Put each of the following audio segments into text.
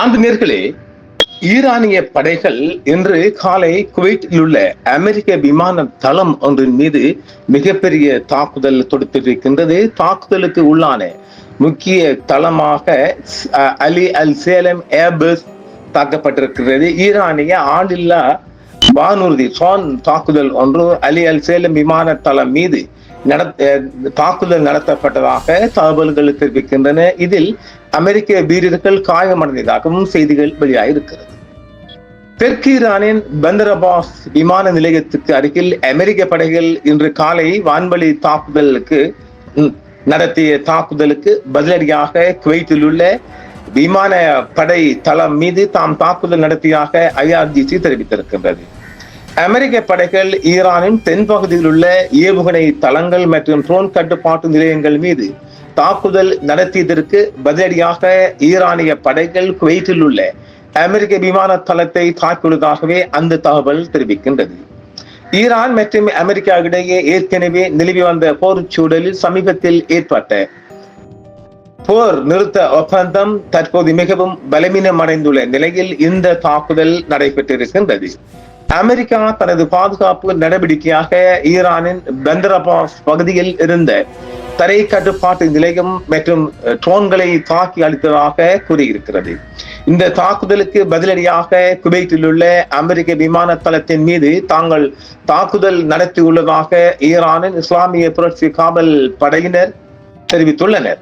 அந்த நேர்களே, ஈரானிய படைகள் இன்று காலை குவைத்தில் உள்ள அமெரிக்க விமான தளம் ஒன்றின் மீது மிகப்பெரிய தாக்குதல் தொடுத்திருக்கின்றது. தாக்குதலுக்கு உள்ளான முக்கிய தளமாக அலி அல் சேலம் ஏர்பஸ் தாக்கப்பட்டிருக்கிறது. ஈரானிய ஆளில்லா வானூர்தி ட்ரோன் தாக்குதல் ஒன்று அலி அல் சேலம் விமான தளம் மீது தாக்குதல் நடத்தப்பட்டதாக தகவல்கள் தெரிவிக்கின்றன. இதில் அமெரிக்க வீரர்கள் காயமடைந்ததாகவும் செய்திகள் வெளியாகிருக்கிறது. தெற்கு ஈரானின் பந்தர் அப்பாஸ் விமான நிலையத்துக்கு அருகில் அமெரிக்க படைகள் இன்று காலை வான்வழி நடத்திய தாக்குதலுக்கு பதிலடியாக குவைத்தில் உள்ள விமான படை தளம் மீது தாம் தாக்குதல் நடத்தியதாக IRGC தெரிவித்திருக்கின்றது. அமெரிக்க படைகள் ஈரானின் தென்பகுதியில் உள்ள ஏவுகணை தளங்கள் மற்றும் ட்ரோன் கட்டுப்பாட்டு நிலையங்கள் மீது தாக்குதல் நடத்தியதற்கு பதிலடியாக ஈரானிய படைகள் குவைத்தில் உள்ள அமெரிக்க விமான தளத்தை தாக்கியுள்ளதாகவே அந்த தகவல் தெரிவிக்கின்றது. ஈரான் மற்றும் அமெரிக்கா இடையே ஏற்கனவே நிலவி வந்த போர் சூழலில் சமீபத்தில் ஏற்பட்ட போர் நிறுத்த ஒப்பந்தம் தற்போது மிகவும் பலவீனம் அடைந்துள்ள நிலையில் இந்த தாக்குதல் நடைபெற்றிருக்கின்றது. அமெரிக்கா தனது பாதுகாப்பு நடவடிக்கையாக ஈரானின் பந்தர் அப்பாஸ் பகுதியில் இருந்த தரை கட்டுப்பாட்டு நிலையம் மற்றும் ட்ரோன்களை தாக்கி அளித்ததாக கூறியிருக்கிறது. இந்த தாக்குதலுக்கு பதிலடியாக குவைத்தில் உள்ள அமெரிக்க விமான தளத்தின் மீது தாங்கள் தாக்குதல் நடத்தியுள்ளதாக ஈரானின் இஸ்லாமிய புரட்சி காவல் படையினர் தெரிவித்துள்ளனர்.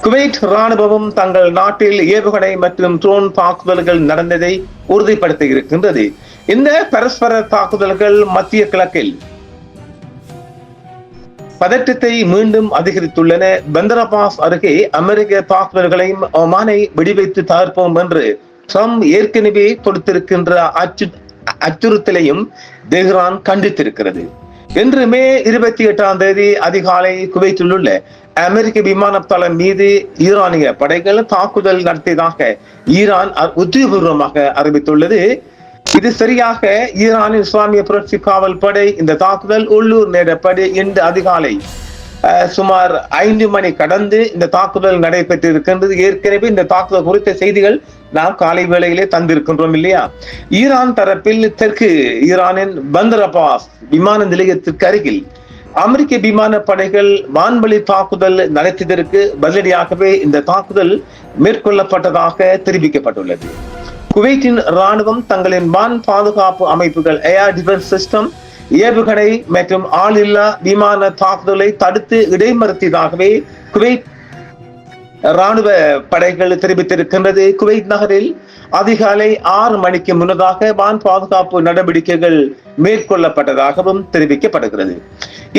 குவைத் ராணுவமும் தங்கள் நாட்டில் ஏவுகணை மற்றும் ட்ரோன் தாக்குதல்கள் நடந்ததை உறுதிப்படுத்தி இருக்கின்றது. இந்த பரஸ்பர தாக்குதல்கள் மத்திய கிழக்கில் பதற்றத்தை மீண்டும் அதிகரித்துள்ளன. பந்தர் அப்பாஸ் அருகே அமெரிக்க தாக்குதல்களையும் ஒமானை வெடிவைத்து தகர்ப்போம் என்று ட்ரம்ப் ஏற்கனவே கொடுத்திருக்கின்ற அச்சுறுத்தலையும் தெஹ்ரான் கண்டித்திருக்கிறது. இன்று மே 28 அதிகாலை குவைத்தில் உள்ள அமெரிக்க விமான தளம் மீது ஈரானிய படைகள் தாக்குதல் நடத்தியதாக ஈரான் உத்தியோகபூர்வமாக அறிவித்துள்ளது. இது சரியாக ஈரானின் இஸ்லாமிய புரட்சி காவல் படை இந்த தாக்குதல் உள்ளூர் நேரப்படி இன்று அதிகாலை சுமார் 5 மணி கடந்து இந்த தாக்குதல் நடைபெற்றிருக்கின்றது. ஏற்கனவே இந்த தாக்குதல் குறித்த செய்திகள் நாம் காலை வேளையிலே தந்திருக்கின்றோம் இல்லையா? ஈரான் தரப்பில் தெற்கு ஈரானின் பந்தர் அப்பாஸ் விமான நிலையத்திற்கு அருகில் அமெரிக்க விமான படைகள் வான்வழி தாக்குதல் நடத்தியதற்கு பதிலடியாகவே இந்த தாக்குதல் மேற்கொள்ளப்பட்டதாக தெரிவிக்கப்பட்டுள்ளது. குவைத்தின் ராணுவம் தங்களின் வான் பாதுகாப்பு அமைப்புகள் ஏர் டிஃபென்ஸ் சிஸ்டம் ஏவுகணை மற்றும் ஆளில்லா விமான தாக்குதலை தடுத்து இடைமறுத்தியதாகவே குவைத் ராணுவ படைகள் தெரிவித்திருக்கின்றது. குவைத் நகரில் அதிகாலை 6 மணிக்கு முன்னதாக வான் பாதுகாப்பு நடவடிக்கைகள் மேற்கொள்ளப்பட்டதாகவும் தெரிவிக்கப்படுகிறது.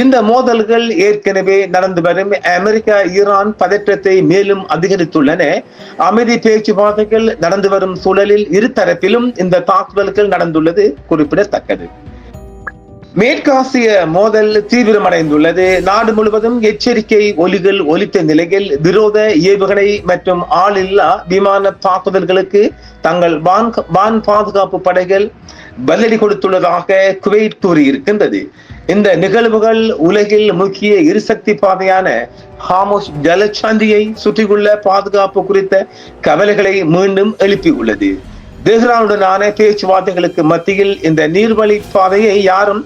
இந்த மோதல்கள் ஏற்கனவே நடந்து வரும் அமெரிக்கா ஈரான் பதற்றத்தை மேலும் அதிகரித்துள்ளன. அமைதி பேச்சுவார்த்தைகள் நடந்து வரும் சூழலில் இரு தரப்பிலும் இந்த தாக்குதல்கள் நடந்துள்ளது குறிப்பிடத்தக்கது. மேற்காசிய மோதல் தீவிரமடைந்துள்ளது. நாடு முழுவதும் எச்சரிக்கை ஒலிகள் ஒலித்த நிலையில் விரோத ஏவுகணை மற்றும் ஆளில்லா விமான தாக்குதல்களுக்கு தங்கள் வான் பாதுகாப்பு படைகள் பதிலடி கொடுத்துள்ளதாக குவைத் கூறியிருக்கின்றது. இந்த நிகழ்வுகள் உலகில் முக்கிய எரிசக்தி பாதையான ஹார்முஸ் ஜலசந்தியை சுற்றியுள்ள பாதுகாப்பு குறித்த கவலைகளை மீண்டும் எழுப்பியுள்ளது. தெஹ்ரானுடனான பேச்சுவார்த்தைகளுக்கு மத்தியில் இந்த நீர்வழி பாதையை யாரும்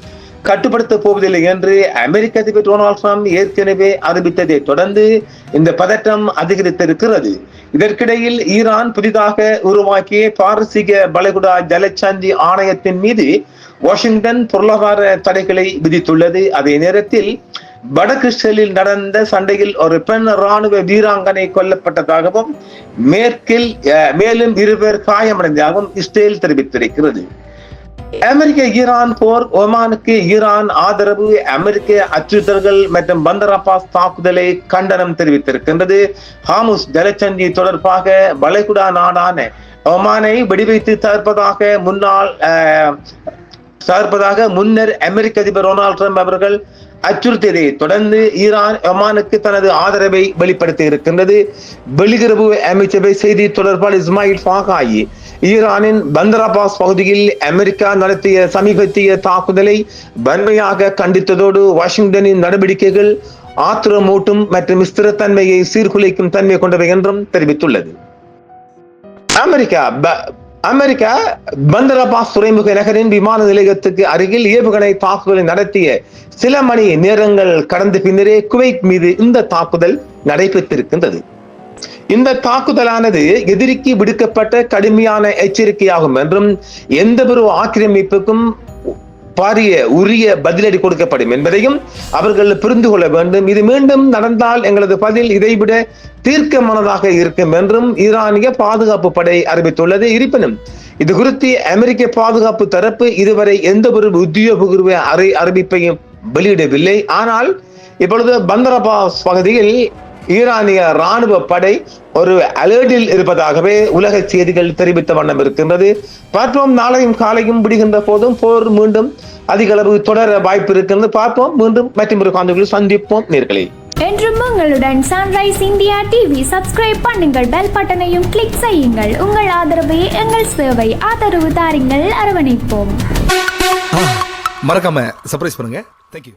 கட்டுப்படுத்த போவதில்லை என்று அமெரிக்க அதிபர் டொனால்ட் ட்ரம்ப் ஏற்கனவே அறிவித்ததை தொடர்ந்து இந்த பதற்றம் அதிகரித்திருக்கிறது. இதற்கிடையில் ஈரான் புதிதாக உருவாக்கிய பாரசீக வளைகுடா ஜலசந்தி ஆணையத்தின் மீது வாஷிங்டன் பொருளாதார தடைகளை விதித்துள்ளது. அதே நேரத்தில் வடக்கு இஸ்ரேலில் நடந்த சண்டையில் ஒரு பெண் ராணுவ வீராங்கனை கொல்லப்பட்டதாகவும் மேலும் 2 பேர் காயமடைந்ததாகவும் இஸ்ரேல் தெரிவித்திருக்கிறது. அமெரிக்க ஈரான் போர் ஒமானுக்கு ஈரான் ஆதரவு அமெரிக்க அச்சுறுத்தல்கள் மற்றும் பந்தர் அப்பாஸ் தாக்குதலை கண்டனம் தெரிவித்திருக்கின்றது. ஹார்முஸ் ஜலசந்தி தொடர்பாக வளைகுடா நாடான ஒமானை வெடிவைத்து தகர்ப்பதாக முன்னர் அமெரிக்க அதிபர் டொனால்ட் ட்ரம்ப் அவர்கள் அச்சுறுத்தியதை தொடர்ந்து ஈரான் ஒமானுக்கு தனது ஆதரவை வெளிப்படுத்தி இருக்கின்றது. வெளியுறவு அமைச்சரவை செய்தி தொடர்பாளர் இஸ்மாயில் பாகாயி ஈரானின் பந்தர் அப்பாஸ் பகுதியில் அமெரிக்கா நடத்திய சமீபத்திய தாக்குதலை வன்மையாக கண்டித்ததோடு வாஷிங்டனின் நடவடிக்கைகள் ஆத்திரமூட்டும் மற்றும் ஸ்திரத்தன்மையை சீர்குலைக்கும் தன்மை கொண்டவை என்றும் தெரிவித்துள்ளது. அமெரிக்கா பந்தர் அப்பாஸ் துறைமுக நகரின் விமான நிலையத்துக்கு அருகில் ஏவுகணை தாக்குதலை நடத்திய சில மணி நேரங்கள் கடந்த பின்னரே குவைத் மீது இந்த தாக்குதல் நடைபெற்றிருக்கின்றது. இந்த தாக்குதலானது எதிரிக்கு விடுக்கப்பட்ட கடுமையான எச்சரிக்கையாகும் என்றும் எந்த ஒரு ஆக்கிரமிப்புக்கும் பாரிய உரிய பதிலடி கொடுக்கப்படும் என்பதையும் அவர்கள் புரிந்து கொள்ள வேண்டும். இது மீண்டும் நடந்தால் எங்களது பதில் இதைவிட தீர்க்கமானதாக இருக்கும் என்றும் ஈரானிய பாதுகாப்பு படை அறிவித்துள்ளது. இருப்பினும் இது குறித்து அமெரிக்க பாதுகாப்பு தரப்பு இதுவரை எந்த ஒரு உத்தியோகபூர்வ அறிவிப்பையும் வெளியிடவில்லை. ஆனால் இப்பொழுது பந்தர் அப்பாஸ் பகுதியில் ஈரானிய ராணுவ படை ஒரு அலர்ட்டில் இருப்பதாகவே உலக செய்திகள் தெரிவித்த வண்ணம் இருக்கின்றது. பார்ப்போம், நாளையும் காலையும் விடுகின்ற போதும் போர் மீண்டும் அதிக அளவு தொடர வாய்ப்பு இருக்கின்றது. பார்ப்போம், மீண்டும் மற்றொரு காணொளியில் சந்திப்போம் நேர்களே. என்றும் உங்களுடன் சன்ரைஸ் இந்தியா டிவி சப்ஸ்கிரைப் பண்ணுங்கள், பெல் பட்டனையும் கிளிக் செய்யுங்கள். உங்கள் ஆதரவே எங்கள் சேவை, ஆதரவு தாருங்கள், அரவணைப்போம். மறக்காம சர்ப்ரைஸ் பண்ணுங்க. தேங்க்யூ.